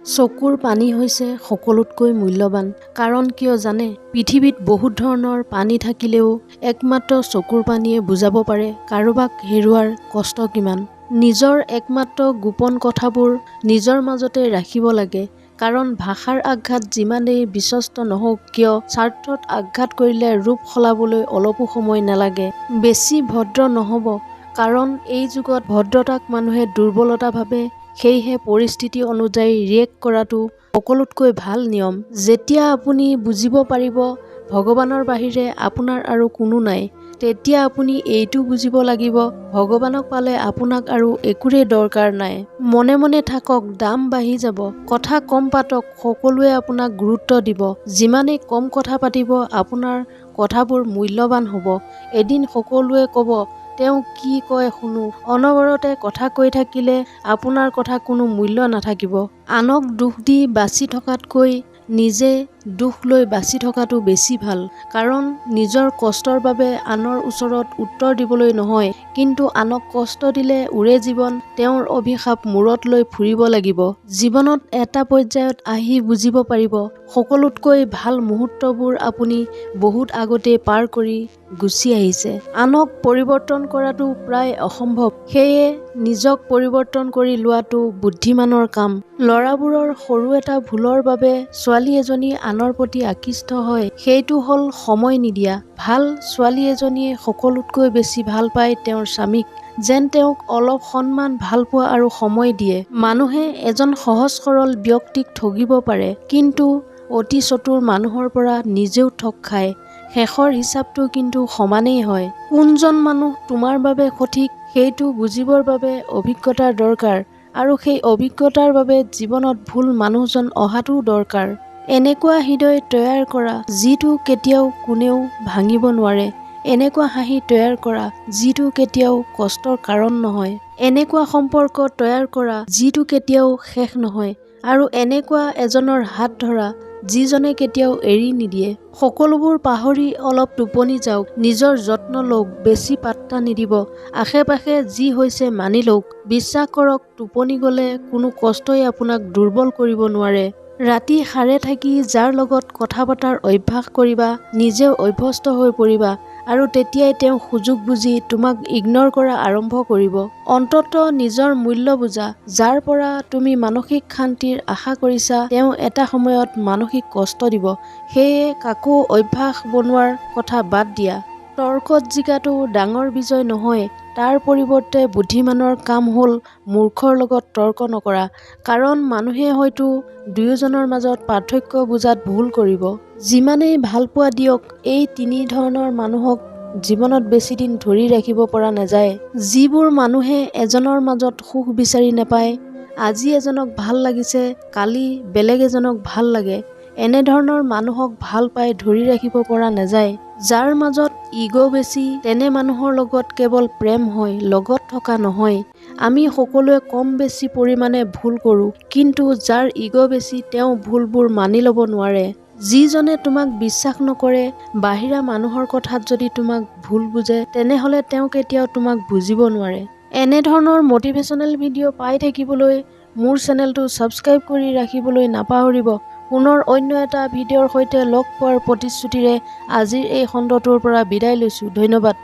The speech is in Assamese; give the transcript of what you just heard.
চকুৰ পানী হৈছে সকলোতকৈ মূল্যৱান। কাৰণ কিয় জানে? পৃথিৱীত বহুত ধৰণৰ পানী থাকিলেও একমাত্ৰ চকুৰ পানীয়ে বুজাব পাৰে কাৰোবাক হেৰুৱাৰ কষ্ট কিমান। নিজৰ একমাত্ৰ গোপন কথাবোৰ নিজৰ মাজতে ৰাখিব লাগে। কাৰণ ভাষাৰ আঘাত যিমানেই বিশ্বস্ত নহওক কিয়, স্বাৰ্থত আঘাত কৰিলে ৰূপ সলাবলৈ অলপো সময় নালাগে। বেছি ভদ্ৰ নহ'ব, কাৰণ এই যুগত ভদ্ৰতাক মানুহে দুৰ্বলতা ভাবে। সেয়েহে পৰিস্থিতি অনুযায়ী ৰিয়েক্ট কৰাটো সকলোতকৈ ভাল নিয়ম। যেতিয়া আপুনি বুজিব পাৰিব ভগৱানৰ বাহিৰে আপোনাৰ আৰু কোনো নাই, তেতিয়া আপুনি এইটো বুজিব লাগিব ভগৱানক পালে আপোনাক আৰু একোৰে দৰকাৰ নাই। মনে মনে থাকক, দাম বাঢ়ি যাব। কথা কম পাতক, সকলোৱে আপোনাক গুৰুত্ব দিব। যিমানেই কম কথা পাতিব আপোনাৰ কথাবোৰ মূল্যৱান হ'ব। এদিন সকলোৱে ক'ব তেওঁ কি কয় শুনো। অনবৰতে কথা কৈ থাকিলে আপোনাৰ কথা কোনো মূল্য নাথাকিব। আনক দুখ দি বাচি থকাতকৈ নিজে দুখ লৈ বাচি থকাটো বেছি ভাল। কাৰণ নিজৰ কষ্টৰ বাবে আনৰ ওচৰত উত্তৰ দিবলৈ নহয়, কিন্তু আনক কষ্ট দিলে উৰে জীৱন তেওঁৰ অভিশাপ মূৰত লৈ ফুৰিব লাগিব। জীৱনত এটা পৰ্যায়ত আহি বুজিব পাৰিব সকলোতকৈ ভাল মুহূৰ্তবোৰ আপুনি বহুত আগতেই পাৰ কৰি গুচি আহিছে। আনক পৰিৱৰ্তন কৰাটো প্ৰায় অসম্ভৱ। সেয়ে নিজক পৰিৱৰ্তন কৰি লোৱাটো বুদ্ধিমানৰ কাম। ল'ৰাবোৰৰ সৰু এটা ভুলৰ বাবে ছোৱালী এজনী আনৰ প্ৰতি আকৃষ্ট হয়, সেইটো হ'ল সময় নিদিয়া। ভাল ছোৱালী এজনীয়ে সকলোতকৈ বেছি ভাল পায় তেওঁৰ স্বামীক, যেন তেওঁক অলপ সন্মান, ভালপোৱা আৰু সময় দিয়ে। মানুহে এজন সহজ সৰল ব্যক্তিক ঠগিব পাৰে, কিন্তু অতি চতুৰ মানুহৰ পৰা নিজেও ঠগ খায়। শেষৰ হিচাপটো কিন্তু সমানেই হয়। কোনজন মানুহ তোমাৰ বাবে সঠিক সেইটো বুজিবৰ বাবে অভিজ্ঞতাৰ দৰকাৰ, আৰু সেই অভিজ্ঞতাৰ বাবে জীৱনত ভুল মানুহজন অহাটো দৰকাৰ। এনেকুৱা হৃদয় তৈয়াৰ কৰা যিটো কেতিয়াও কোনেও ভাঙিব নোৱাৰে। এনেকুৱা হাঁহি তৈয়াৰ কৰা যিটো কেতিয়াও কষ্টৰ কাৰণ নহয়। এনেকুৱা সম্পৰ্ক তৈয়াৰ কৰা যিটো কেতিয়াও শেষ নহয়। আৰু এনেকুৱা এজনৰ হাত ধৰা যিজনে কেতিয়াও এৰি নিদিয়ে। সকলোবোৰ পাহৰি অলপ টোপনি যাওক, নিজৰ যত্ন লওক, বেছি পাত্তা নিদিব। আশে পাশে যি হৈছে মানি লওক। বিশ্বাস কৰক, টোপনি গ'লে কোনো কষ্টই আপোনাক দুৰ্বল কৰিব নোৱাৰে। ৰাতি সাৰে থাকি যাৰ লগত কথা পতাৰ অভ্যাস কৰিবা, নিজেও অভ্যস্ত হৈ পৰিবা, আৰু তেতিয়াই তেওঁ সুযোগ বুজি তোমাক ইগনৰ কৰা আৰম্ভ কৰিব। অন্ততঃ নিজৰ মূল্য বুজা। যাৰ পৰা তুমি মানসিক শান্তিৰ আশা কৰিছা তেওঁ এটা সময়ত মানসিক কষ্ট দিব। সেয়ে কাকো অভ্যাস বনোৱাৰ কথা বাদ দিয়া। তৰ্কত জিকাটো ডাঙৰ বিজয় নহয়, তাৰ পৰিৱৰ্তে বুদ্ধিমানৰ কাম হ'ল মূৰ্খৰ লগত তৰ্ক নকৰা। কাৰণ মানুহে হয়তো দুয়োজনৰ মাজত পাৰ্থক্য বুজাত ভুল কৰিব। যিমানেই ভালপোৱা দিয়ক, এই তিনি ধৰণৰ মানুহক জীৱনত বেছি দিন ধৰি ৰাখিব পৰা নাযায়। যিবোৰ মানুহে এজনৰ মাজত সুখ বিচাৰি নাপায়, আজি এজনক ভাল লাগিছে কালি বেলেগ এজনক ভাল লাগে, এনেধৰণৰ মানুহক ভাল পাই ধৰি ৰাখিব পৰা নাযায়। যাৰ মাজত ইগ' বেছি তেনে মানুহৰ লগত কেৱল প্ৰেম হয়, লগত থকা নহয়। আমি সকলোৱে কম বেছি পৰিমাণে ভুল কৰোঁ, কিন্তু যাৰ ইগ' বেছি তেওঁ ভুলবোৰ মানি ল'ব নোৱাৰে। যিজনে তোমাক বিশ্বাস নকৰে, বাহিৰা মানুহৰ কথাত যদি তোমাক ভুল বুজে, তেনেহ'লে তেওঁ কেতিয়াও তোমাক বুজিব নোৱাৰে। এনেধৰণৰ মটিভেশ্যনেল ভিডিঅ' পাই থাকিবলৈ মোৰ চেনেলটো ছাবস্ক্ৰাইব কৰি ৰাখিবলৈ নাপাহৰিব। পুনৰ অন্য এটা ভিডিঅ'ৰ সৈতে লগ পোৱাৰ প্ৰতিশ্ৰুতিৰে আজিৰ এই খণ্ডটোৰ পৰা বিদায় লৈছোঁ। ধন্যবাদ।